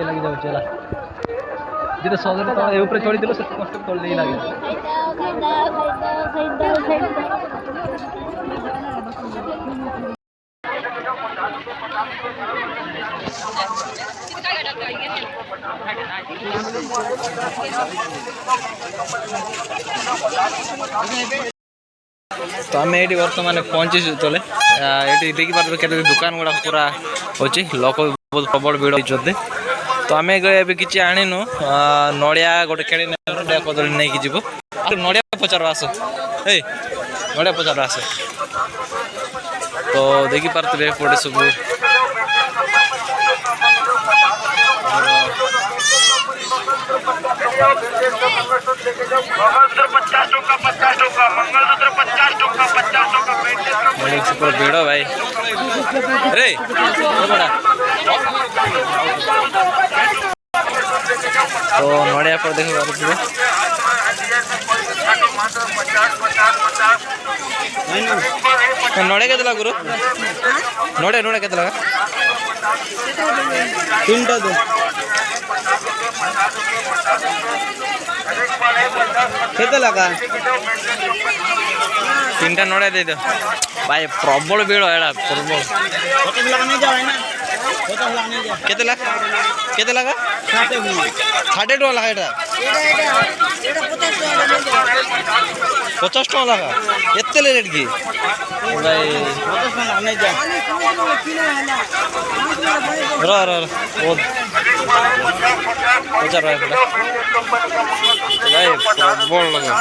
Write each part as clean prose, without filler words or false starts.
लगी जाऊँ चला जिते सजरे तले ऊपर चढ़ी दिल से कष्ट तले नहीं लगे तो आम ये बर्तमान पहुँची तले ये देखी पार्थ के दुकान गुड़ा पूरा अच्छी लोक बहुत प्रबल भिड़ होती तो आम कि आणीनु नड़िया गोटे खेड़ी नड़िया कदली नहीं जीव नड़िया पचार आस ए नड़िया पचार आस तो देखी पार्थे पड़े सब पूरा भिड़ भाई रे तो नड़िया पर देख पारे नड़िया के गुरु नड़िया नड़िया के तीन टा दो केते लगा तीन टा नड़िया दे दो भाई प्रबल भीड़ है प्रबल केते लगा 60 टका लगा एटा 50 टका लगा एते रेट की भाई रो बहुत हजार भाई प्रबल लगा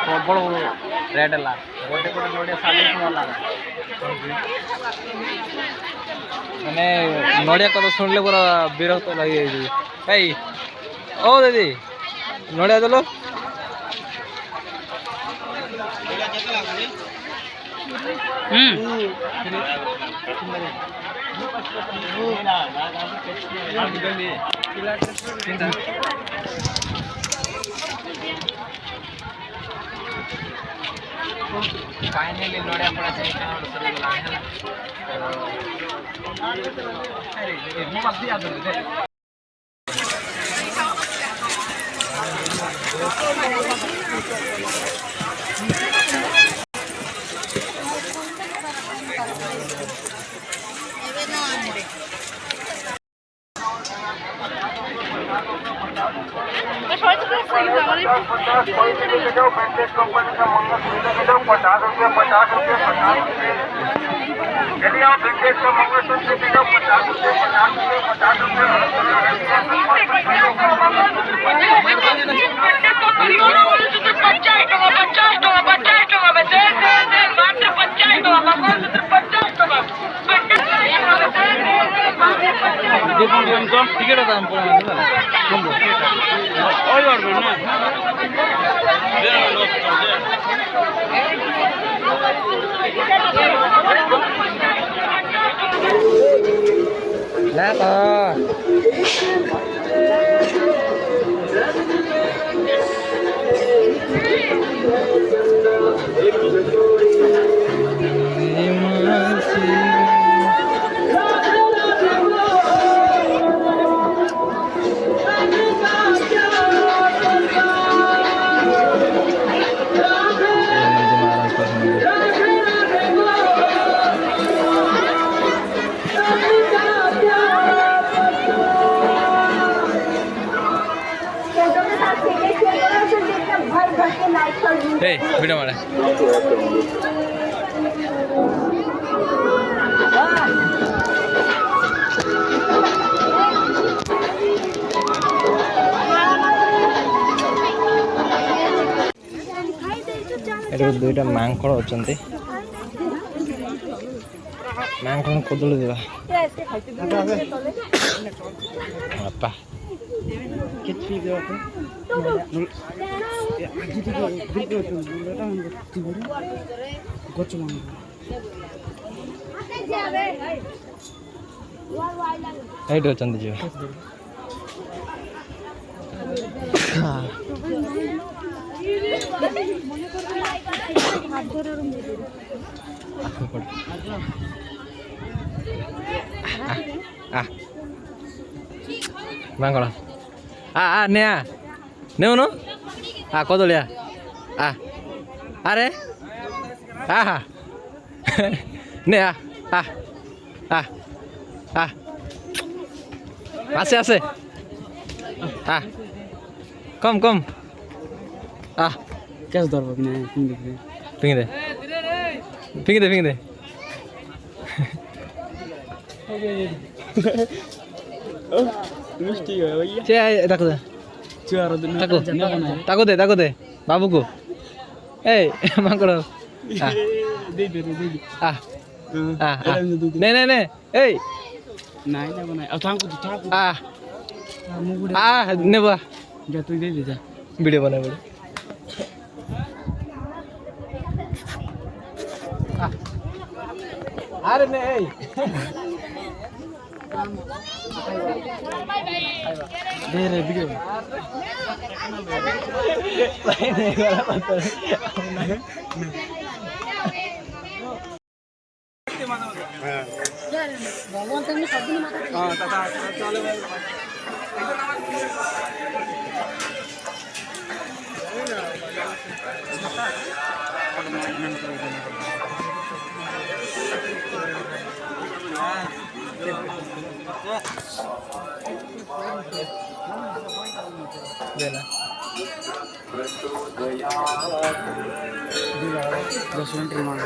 प्रबल रेट है गोटे गोटे नड़िया 40 मैंने नड़िया कथा शुणिले पूरा विरक्त लगे भाई ओ दीदी नड़िया देलो फाइनली नड़िया पड़ा यदि आप विंटेज का मंगलसूत्र लेके जाओ 50 रुपये 50 रुपये 50 रुपये टिकट दाम ए वीडियो मारे एटा दुईटा मांकड़ अच्छा मांकड़ कदली देवा बापा ଏଇଠି ଅଛନ୍ତି ଝିଅ ମାଙ୍କଡ଼ ନେ ନେଉନୁ କଦଳିଆ ଆରେ ନେ आसे आसे कम कम कैसे दौड़ पकने फिंग दे फिंग दे फिंग दे मिस्टी है भैया चे ताको दे चार दिन ताको दे बाबू को ए मांकड़ दे नहीं नहीं नहीं ए नहीं ना बनाए अब थांको नेबा जा तू दे दे जा वीडियो बना बोले अरे नहीं दे रे वीडियो नहीं वाला पता देना 10 minute remand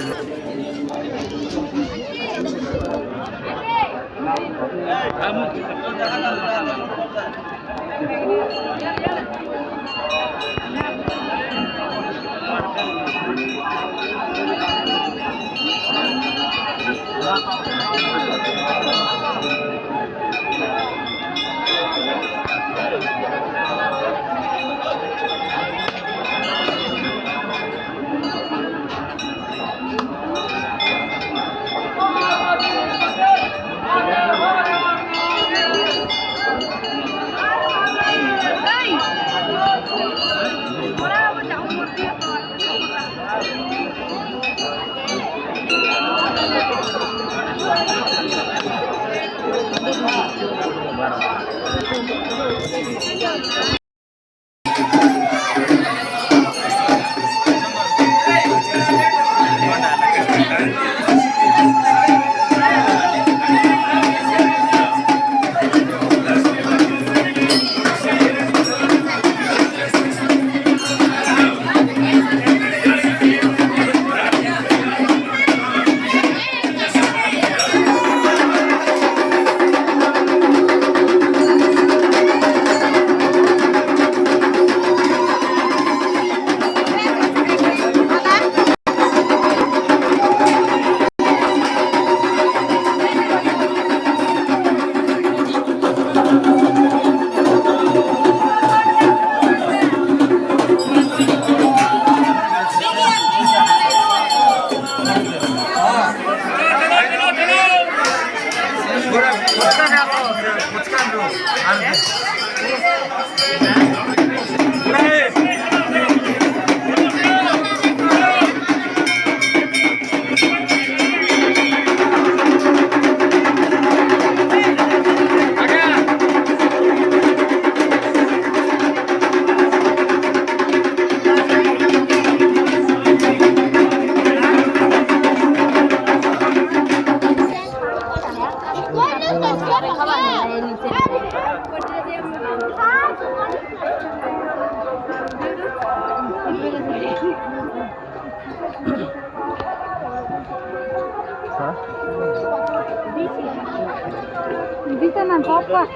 Bisa na papa.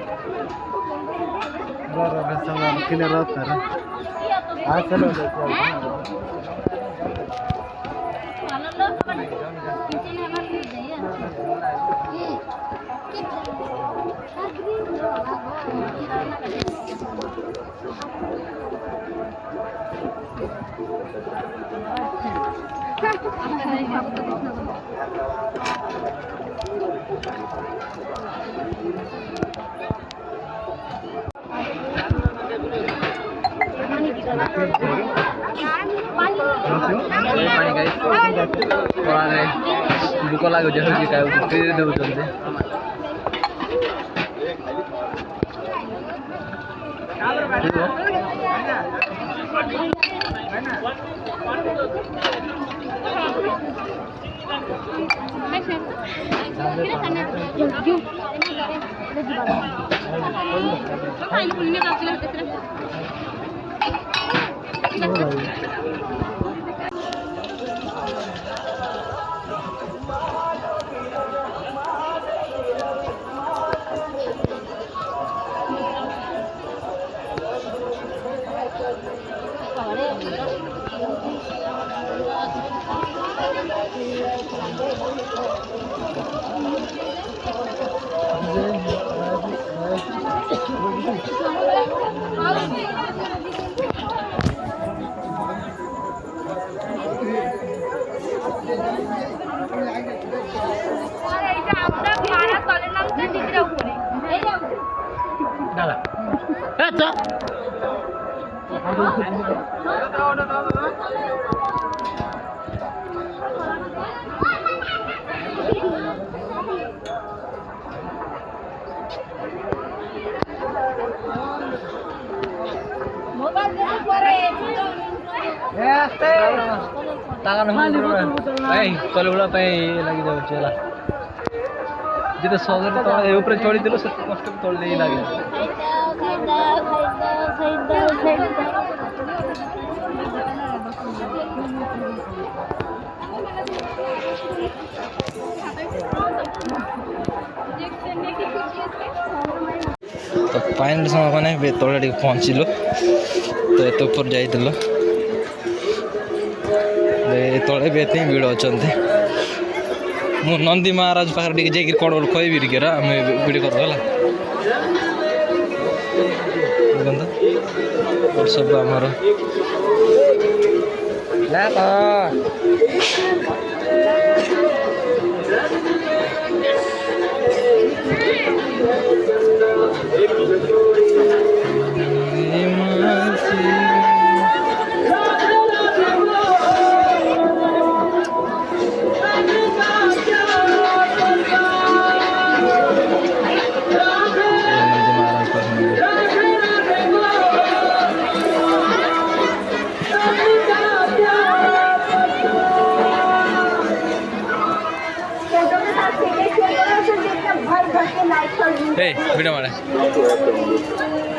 बरं बरं सांगा किती राहत ना आज चलो पानी गाइस पराने भूख लागो जे होची काय उतरी देउचंते tangan भाई तले उड़ा पे लगी जाऊ चला जिते सगर तले ऊपर चढ़ी दिलो से कष्ट तले नहीं लागे तो फाइनल समय मैंने तले पहुँचल तो एत ऊपर जाइल तले भी एते भिड़ अच्छा मु नंदी महाराज पाखे जाकि कौन बोल कहबी टे आम भिड कर सब आमर वीडियो मारे